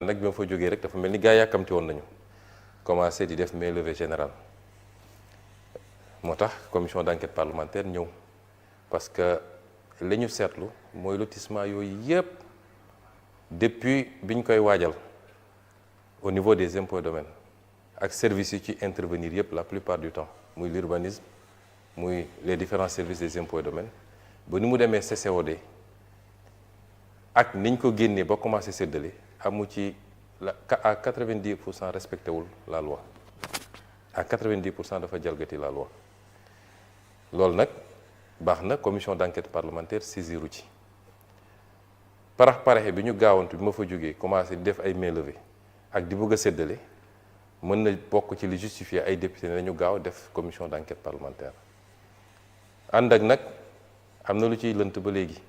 nag bi ma fa jógee rek dafa mel ni gaa yàkkamti woon nañu commencé di def mainlevée générale moo tax commission d'enquête parlementaire ñëw parce que li ñu seetlu mooy lotissement yooyu yëpp depuis bi ñu koy waajal au niveau des impôts et domaines ak services yi ci intervenir yëpp la plupart du temps muy l'urbanisme muy les différents services des impôts et domaines ba ni mu demee CCOD ak niñ ko génnee ba commencé séddale amu ci la à 90% respecté wul la loi à 90% dafa jalgati la loi loolu nag baax na commission d'enquête parlementaire saisiru ci paraxe bi ñu gaawantu bi ma fa jógee commencé di def ay mainlevée ak di bëgg a séddale mën na bokk ci li justifier ay député ne nañu gaaw def commission d'enquête parlementaire ànd ak nag am na lu ciy lënt ba léegi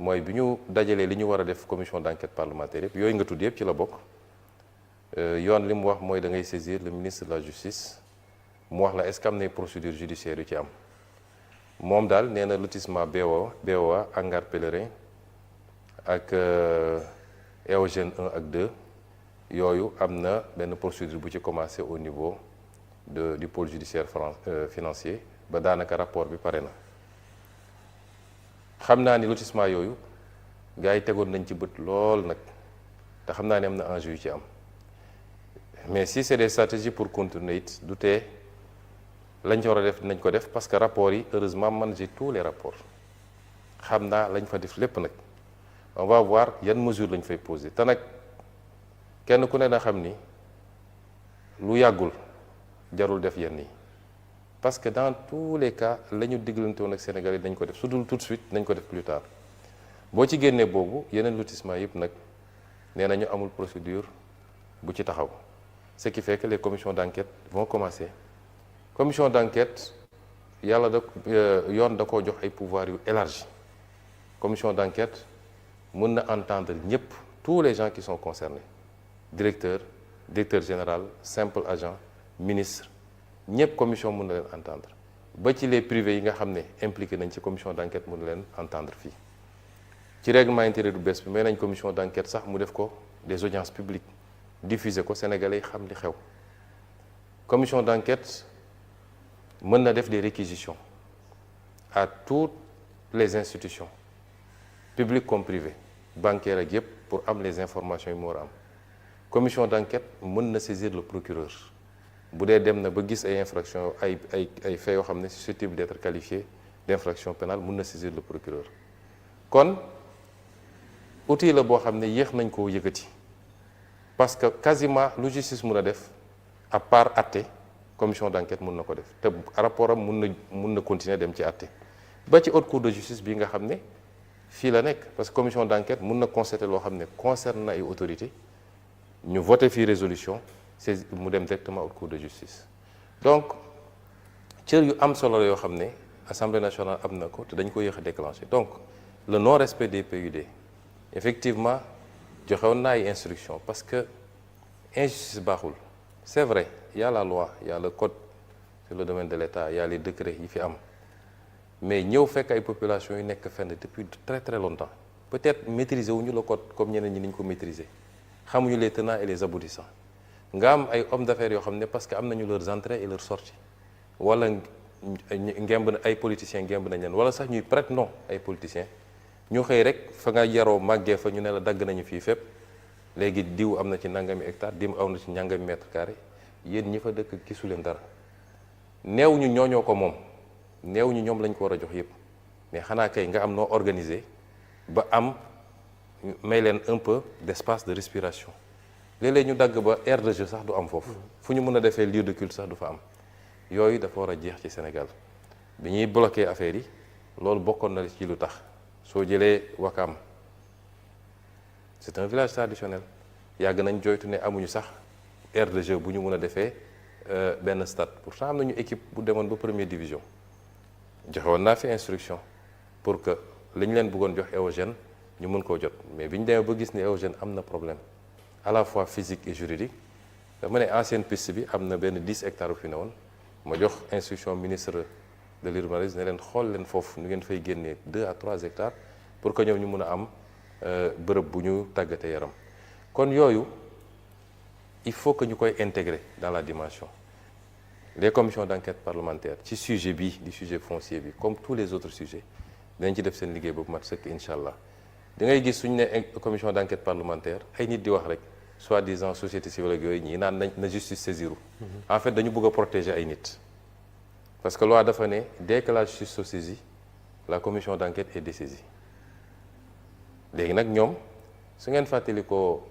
mooy bi ñu dajalee li ñu war a def commission d'enquête parlementaire yëpp yooyu nga tudd yëpp ci la bokk yoon li mu wax mooy da ngay saisir le ministre de la justice mu wax la est-ce que am nay procédure judiciaire yu ci am moom daal nee na lotissement BOA hangar pèlerin ak Eogène 1 ak 2 yooyu am na benn procédure bu ci commencé au niveau du pôle judiciaire financier ba daanaka rapport bi pare na xam naa ni lotissement yooyu gars yi tegoon nañ ci bët lool nag te xam naa ne am na enjeu yu ci am mais si c'est des stratégies pour contourner it du tee lañ ci war a def dinañ ko def parce que rapports yi heureusement man j'ai tous les rapports xam naa lañ fa def lépp nag on va voir yan mesures lañ fay poser te nag kenn ku ne na xam ni lu yàggul jarul def yenn yi parce que dans tous les cas la ñu diglante woon ak Sénégal yi dañ ko def su dul tout de suite nañ ko def plus tard boo ci génnee boobu yeneen lotissement yëpp nag nee nañu amul procédure bu ci taxaw ce qui fait que les commissions d'enquête vont commencer commission d'enquête yàlla yoon da koo jox ay pouvoirs yu élargi commission d'enquête mën na entendre ñëpp tous les gens qui sont concernés directeur général simple agent ministre ñëpp commission mën na leen entendre ba ci les privés yi nga xam ne impliqué nañ ci commission d'enquête mën na leen entendre fii ci règlement intérieur bu bees bi may nañ commission d'enquête sax mu def ko des audiences publiques diffuser ko sénégalais yi xam li xew commission d'enquête mën na def des réquisitions à toutes les institutions publiques comme privées bancaires ak yëpp pour am les informations yi mu war a am commission d'enquête mën na saisir le procureur bu dee dem na ba gis ay infractions ay faits yoo xam ne susceptibles d'être qualifiés d'infraction pénale mën na saisir le procureur kon outil la boo xam ne yéex nañ koo yëkkati parce que quasiment lu justice mën a def à part àtte commission d'enquête mën na ko def te rapport am mën na continuer dem ci àtte ba ci haute cour de justice bii nga xam ne fii la nekk parce que commission d'enquête mën na constater loo xam ne concerne na ay autorités ñu voté fii résolution c'est mu dem directement haute cour de justice donc cër yu am solo la yoo xam ne assemblée nationale am na ko te dañ ko yéex a déclenché donc le non-respect des PUD effectivement joxewoon naa ay instructions parce que injustice baaxul c'est vrai il y a la loi il y a le code sur le domaine de l'État il y a les décrets yi fi am mais ñëw fekk ay populations yu nekk fenn depuis très très longtemps peut-être maîtriser wuñu le code comme ñeneen ñi niñ ko maîtriser xamuñu les tenants et les aboutissants nga am ay hommes d'affaires yoo xam ne parce que am nañu leurs entrées et leurs sorties wala ngemb ay politiciens ngemb nañ leen wala sax ñuy prête non ay politiciens ñu xëy rek fa nga yaroo màggee fa ñu ne la dagg nañu fii fépp léegi diw am na ci nangami hectare diw am na ci nangami mètre carré yéen ñi fa dëkk gisu leen dara neew ñu ñooñoo ko moom neew ñu ñoom lañ ko war a jox yépp mais xanaa kay nga am noo organiser ba am may leen un peu d'espace de respiration léeg-léeg ñu dagg ba aire de jeu sax du am foofu fu ñu mën a defee lieu de culte sax du fa am yooyu dafa war a jeex ci Sénégal bi ñuy bloquer affaire yi loolu bokkoon na ci lu tax soo jëlee Wakam c'est un village traditionnel yàgg nañ joytu ne amuñu sax aire de jeu bu ñu mën a defee benn stade pourtant am nañu équipe bu demoon ba première division joxewoon naa fi instruction pour que li ñu leen bëggoon jox Eogène ñu mën koo jot mais bi ñu demee ba gis ne Eogène am na problème à la fois physique et juridique dama ne ancienne piste bi am na benn 10 hectares bu fi ne woon ma jox instruction ministre de l'urbanisme ne leen xool leen foofu nu ngeen fay génnee 2 à 3 hectares pour que ñoom ñu mën a am bërëb bu ñu tàggatee yaram kon yooyu il faut que ñu koy intégrer dans la dimension. Les commissions d'enquête parlementaire ci sujet bi di sujet foncier bi comme tous les autres sujets dinañ ci def seen liggéey boobu mat sëkk incha allah da ngay gis suñu ne commission d'enquête parlementaire ay nit di wax rek soi-disant société civile ak yooyu ñii naan na justice saisiru en fait dañu bëgg a protéger ay nit parce que loi dafa ne dès que la justice se saisit la commission d'enquête est dessaisie léegi nag ñoom su ngeen fàttali ko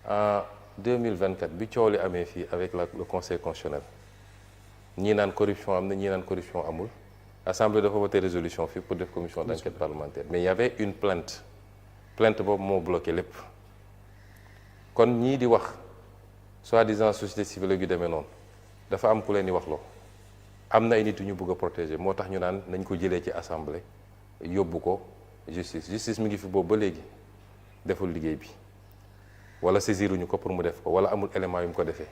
en 2024 bi coow li amee fii avec le conseil constitutionnel ñii naan corruption am na ñii naan corruption amul assemblée dafa voté résolution fii pour def commission d'enquête parlementaire mais il y avait une plainte boobu moo bloqué lépp kon ñii di wax soi-disant société civile yu demee noonu dafa am ku leen di wax loo am na ay nit yu ñu bëgg a protéger moo tax ñu naan nañ ko jëlee ci assemblée yóbbu ko justice mi ngi fi boobu ba léegi deful liggéey bi wala saisiruñu ko pour mu def ko wala amul élément yu mu ko defee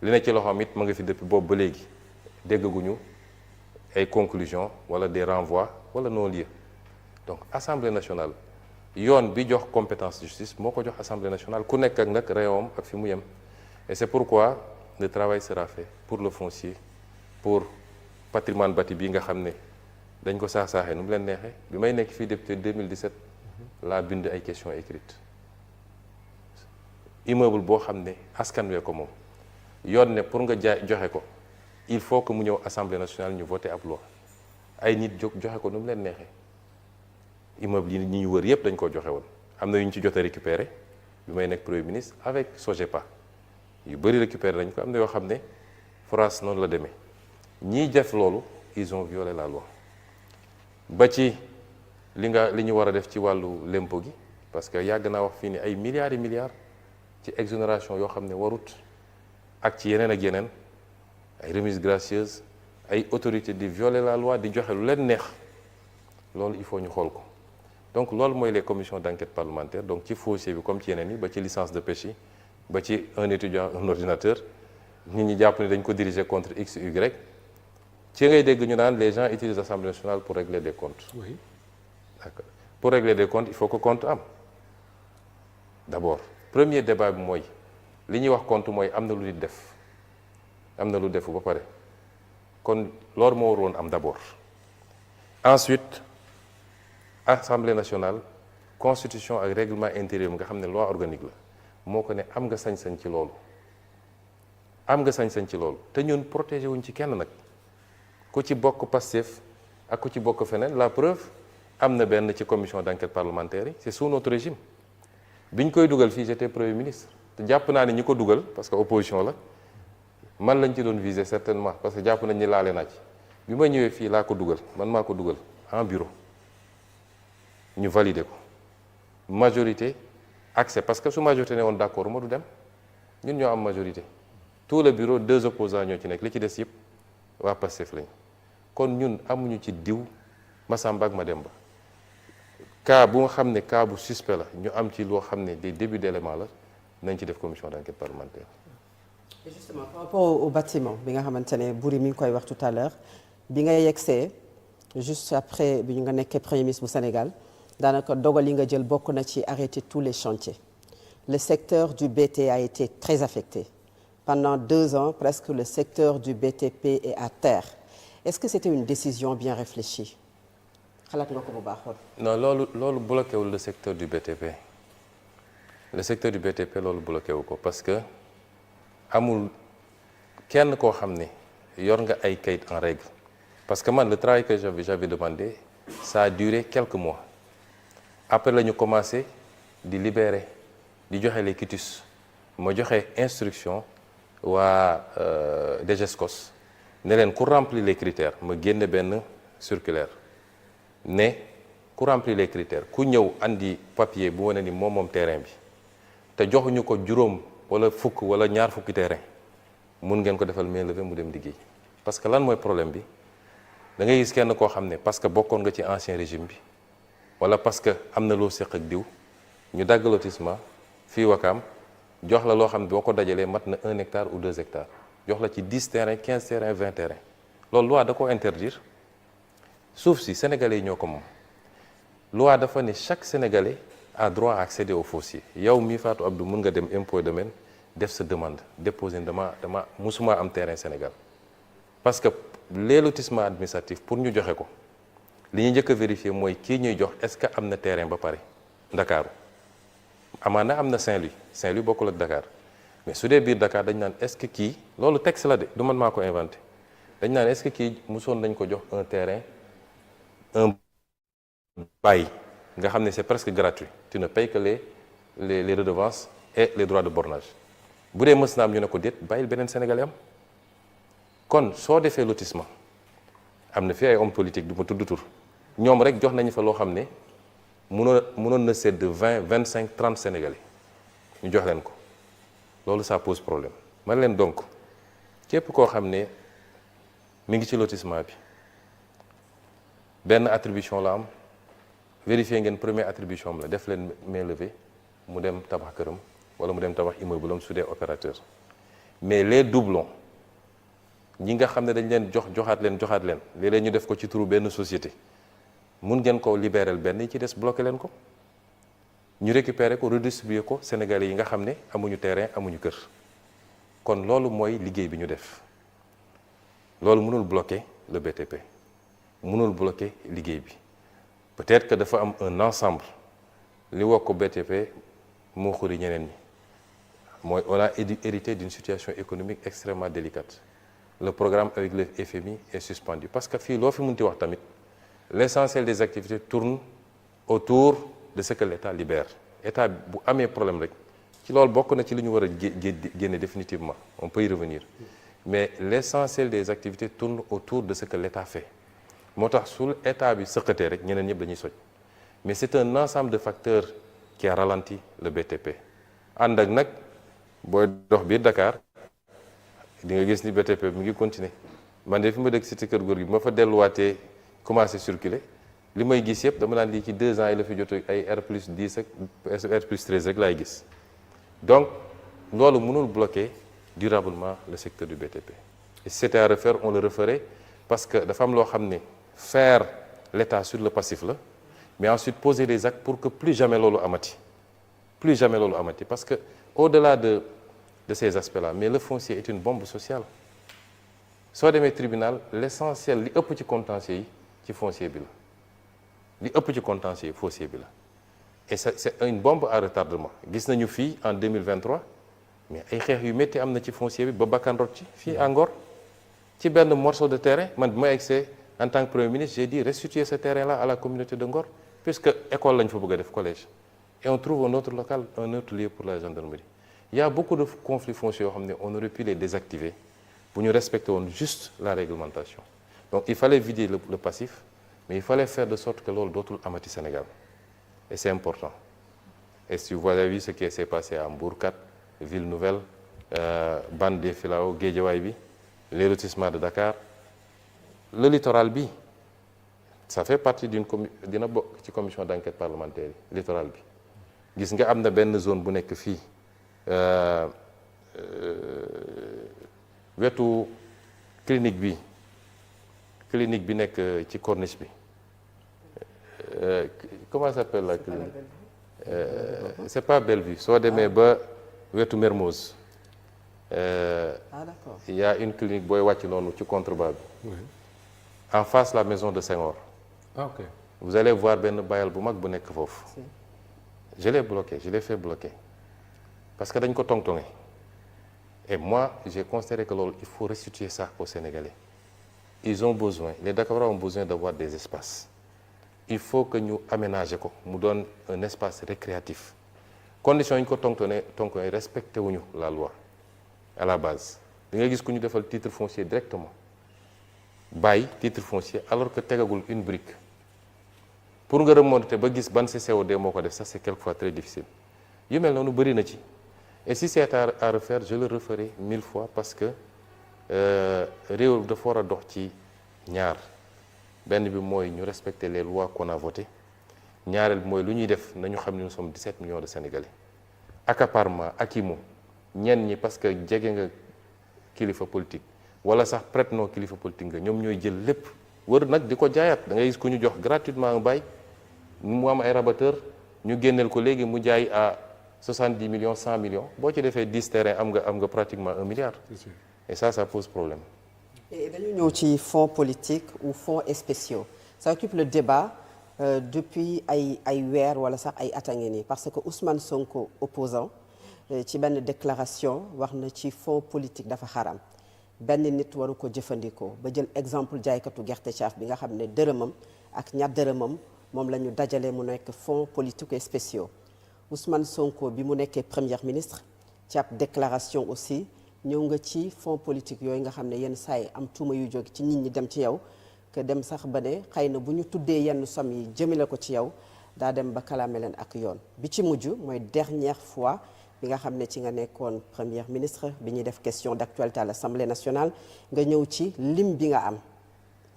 li ne ci loxoom it ma nga fi depuis boobu ba léegi déggaguñu ay conclusions wala des renvois wala non-lieu donc assemblée nationale yoon bi jox compétence justice moo ko jox assemblée nationale ku nekk ak nag réewam ak fi mu yem et c'est pourquoi le travail sera fait pour le foncier pour patrimoine bâti bii nga xam ne dañ ko saax-saaxee nu mu leen neexee bi may nekk fii député 2017 laa bind ay questions écrites immeuble boo xam ne askan wee ko moom yoon ne pour nga joxe ko il faut que mu ñëw assemblée nationale ñu voté ab loi ay nit jóg joxe ko nu mu leen neexee immeuble yi ñi ñu wër yëpp dañ ko joxe woon am na yu ñu ci jot a récupéré bi may nekk premier ministre avec SOGEPA yu bëri récupéré dañ ko am na yoo xam ne France noonu la demee ñiy def loolu ils ont violé la loi ba ci li ñu war a def ci wàllu lempo gi parce que yàgg naa wax fii ni ay milliards et milliards ci exonération yoo xam ne warut ak ci yeneen ak yeneen ay remises gracieuses ay autorités di violer la loi di joxe lu leen neex loolu il faut ñu xool ko donc loolu mooy les commissions d'enquête parlementaire donc ci foncier bi comme ci yeneen yi ba ci licence de pêche yi ba ci un étudiant un ordinateur nit ñi jàpp ne dañ ko diriger contre X Y ci ngay dégg ñu naan les gens utilisent l'Assemblée nationale pour régler des comptes. Oui. D'accord. Pour régler des comptes il faut que compte am d'abord premier débat bi mooy li ñuy wax compte mooy am na lu nit def am na lu defu ba pare kon loolu moo war woon am d'abord ensuite Assemblée nationale constitution ak règlement intérieur nga xam ne loi organique la moo ko ne am nga sañ-sañ ci loolu te ñun protégé wuñ ci kenn nag ku ci bokk Pastef ak ku ci bokk feneen la preuve am na benn ci commission d'enquête parlementaire yi c'est sous notre régime bi ñu koy dugal fii j'étais premier ministre te jàpp naa ne ñi ko dugal parce que opposition la man lañ ci doon viser certainement parce que jàpp nañ ni laale naa ci bi ma ñëwee fii laa ko dugal man maa ko dugal en bureau ñu valider ko majorité accès parce que su majorité ne woon d'accord ma du dem ñun ñoo am majorité tout le bureau 2 opposants ñoo ci nekk li ci des yëpp waa Pastef lañ kon ñun amuñu ci diw Massamba ak Mademba cas bu nga xam ne cas bu suspect la ñu am ci loo xam ne des débuts d'éléments la nañ ci def commission d'enquête parlementaire. Et justement par rapport au bâtiment bi nga xamante ne Boury mi ngi koy wax tout à l'heure bi nga yegsee juste après bi nga nekkee premier ministre bu Sénégal daanaka dogal yi nga jël bokk na ci arrêter tous les chantiers le secteur du BT a été très affecté pendant 2 ans presque le secteur du BTP est à terre est-ce que c'était une décision bien réfléchie xalaat nga ko bu baaxoon. non loolu bloqué wul le secteur du BTP loolu bloqué wu ko parce que amul kenn koo xam ne yor nga ay kayit en règle parce que man le travail que j'avais demandé ça a duré quelques mois après la ñu commencé di libérer di joxe les quitus ma joxe instruction waa DGESCOS ne leen ku remplir les critères ma génne benn circulaire ne ku remplir les critères ku ñëw andi papier bu wane ni moom terrain bi te joxuñu ko juróom wala fukk wala ñaar fukki terrain mun ngeen ko defal mainlevée mu dem liggéey parce que lan mooy problème bi da ngay gis kenn koo xam ne parce que bokkoon nga ci ancien régime bi wala parce que am na loo séq ak diw ñu dagg lotissement fii Wakaam jox la loo xam ne boo ko dajalee mat na 1 hectare ou 2 hectares jox la ci 10 terrains 15 terrains 20 terrains loolu loi da ko interdire suuf si sénégalais yi ñoo ko moom loi dafa ne chaque sénégalais a droit à accéder au foncier yow mii Fatou Abdou mun nga dem impôt et domaine def sa demande déposer dama musuma am terrain Sénégal parce que les lotissements administratifs pour ñu joxe ko li ñuy njëkk a vérifier mooy kii ñuy jox est-ce que am na terrain ba pare Ndakaaru amaana am na Saint-Louis bokkul ak Dakar mais su dee biir Dakar dañ naan est-ce que kii loolu texte la de du man maa ko inventé dañ naan est-ce que kii mosoon nañ ko jox un terrain un bail nga xam ne c'est presque gratuit tu ne payes que les redevances et les droits de bornage bu dee mës na am ñu ne ko déet bàyyil beneen Sénégalais am kon soo defee lotissement am na fi ay hommes politiques du ma tudd tur ñoom rek jox nañu fa loo xam ne mënoon na sedd 20 25 30 Sénégalais ñu jox leen ko loolu ça pose problème man leen donc képp koo xam ne mi ngi ci lotissement bi benn attribution la am vérifier ngeen première attribution am la def leen main levée mu dem tabax këram wala mu dem tabax immeuble am su dee opérateur mais les doublons ñi nga xam ne dañ leen joxaat leen léeg-léeg ñu def ko ci turu benn société mun ngeen ko libérer benn yi ci des bloqué leen ko ñu récupérer ko redistribuer ko Sénégalais yi nga xam ne amuñu terrain amuñu kër kon loolu mooy liggéey bi ñu def loolu mënul bloquer le BTP mënul bloquer liggéey bi peut-être que dafa am un ensemble li wax ko BTP moo xuri ñeneen ñi mooy on a hérité d'une situation économique extrêmement délicate le programme avec le FMI est suspendu parce que fii loo fi munti wax tamit l'essentiel des activités tourne autour de ce que l'État libère État bu amee problème rek ci loolu bokk na ci li ñu war a génne définitivement on peut y revenir mais l'essentiel des activités tourne autour de ce que l'État fait moo tax su État bi sëqatee rek ñeneen ñëpp dañuy soj mais c'est un ensemble de facteurs qui a ralenti le BTP ànd ak nag booy dox biir Dakar di nga gis ni BTP mi ngi continuer man de fi ma dëkk cité Kër Góor gi ma fa delluwaatee commencé circuler li may gis yëpp dama naan lii ci 2 ans yi la fi jot ay R+10 ak R+13 rek laay gis donc loolu mënul bloquer durablement le secteur du BTP et si c'était à refaire on le referait parce que dafa am loo xam ne faire l'État sur le passif la mais ensuite poser des actes pour que plus jamais loolu amati parce que au-delà de ces aspects-là mais le foncier est une bombe sociale soo demee tribunal l'essentiel li ëpp ci contentieux yi ci foncier bi la li ëpp ci contentieux yi foncier bi la et c'est une bombe à retardement gis nañu fii en 2023 mais ay xeex yu métti am na ci foncier bi ba bakkan rot ci fii à Ngor ci benn morceau de terrain man bi ma egsee en tant que premier ministre j'ai dit restituer ce terrain-là à la communauté de Ngor puisque école lañ fa bëgg a def collège et on trouve un autre local un autre lieu pour la gendarmerie il y a beaucoup de conflits fonciers yoo xam ne on aurait pu les désactiver bu ñu respecter woon juste la réglementation donc il fallait vider le passif mais il fallait faire de sorte que loolu dootul amati Sénégal et c'est important et si vous avez vu ce qui s'est passé à Mbour 4 Ville Nouvelle Bande des Filao Guédiawaye bi les lotissements de Dakar le littoral bi ça fait partie dina bokk ci commission d'enquête parlementaire yi littoral bi gis nga am na benn zone bu nekk fii wetu clinique bi nekk ci corniche bi comment ça s'appelle la clinique c'est pas Bellevue soo demee ba wetu Mermoz d'accord. il y a une clinique booy wàcc noonu ci contrebas bi en face la maison de Senghor ok vous allez voir benn bayal bu mag bu nekk foofu je l'ai fait bloquer parce que dañ ko tongtonge et moi j'ai considéré que loolu il faut restituer ça aux Sénégalais ils ont besoin les Dakarois ont besoin d'avoir des espaces il faut que ñu aménager ko mu doon un espace récréatif conditions yi ñu ko tongtonge respecté wuñu la loi à la base da nga gis ku ñu defal titre foncier directement bàyyi titre foncier alors que tegagul une brique pour nga remonter ba gis ban CCOD moo ko def ça c'est quelquefois très difficile yu mel noonu bëri na ci et si c'est à refaire je le referai 1000 fois parce que réew dafa war a dox ci ñaar benn bi mooy ñu respecter les lois qu'on a votées ñaareel bi mooy lu ñuy def nañu xam ne nous sommes 17 millions de Sénégalais accaparement akimo ñenn ñi parce que jege nga kilifa politique wala sax prête non kilifa politique nga ñoom ñooy jël lépp wër nag di ko jaayaat da ngay gis ku ñu jox gratuitement un bail mu am ay rabatteur ñu génneel ko léegi mu jaay à 70 millions 100 millions boo ci defee 10 terrains am nga pratiquement 1 milliard. C'est sûr. Et ça pose problème. et dañu ñëw ci fonds politique ou fonds spéciaux ça occupe le débat depuis ay weer wala sax ay at a ngi nii parce que Ousmane Sonko opposant ci benn déclaration wax na ci fonds politique dafa xaram benn nit waru ko jëfandikoo ba jël exemple jaaykatu gerte caaf bi nga xam ne dërëmam ak ñaar dërëmam moom la ñu dajale mu nekk fonds politiques et spéciaux Ousmane Sonko bi mu nekkee premier ministre ci ab déclaration aussi ñëw nga ci fonds politique yooyu nga xam ne yenn saa yi am tuuma yu jóge ci nit ñi dem ci yow que dem sax ba ne xëy na bu ñu tuddee yenn somme yi jëmale ko ci yow daa dem ba kalaame leen ak yoon bi ci mujj mooy dernière fois bi nga xam ne ci nga nekkoon premier ministre bi ñuy def question d'actualité à l'Assemblée nationale nga ñëw ci lim bi nga am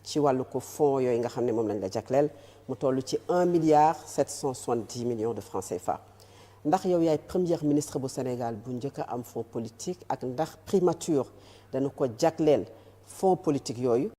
ci wàllu ko fonds yooyu nga xam ne moom lañ la jagleel mu toll ci 1 milliard 770 millions de francs CFA ndax yow yaay premier ministre bu Sénégal bu njëkk a am fonds politique ak ndax primature dañu ko jagleel fonds politique yooyu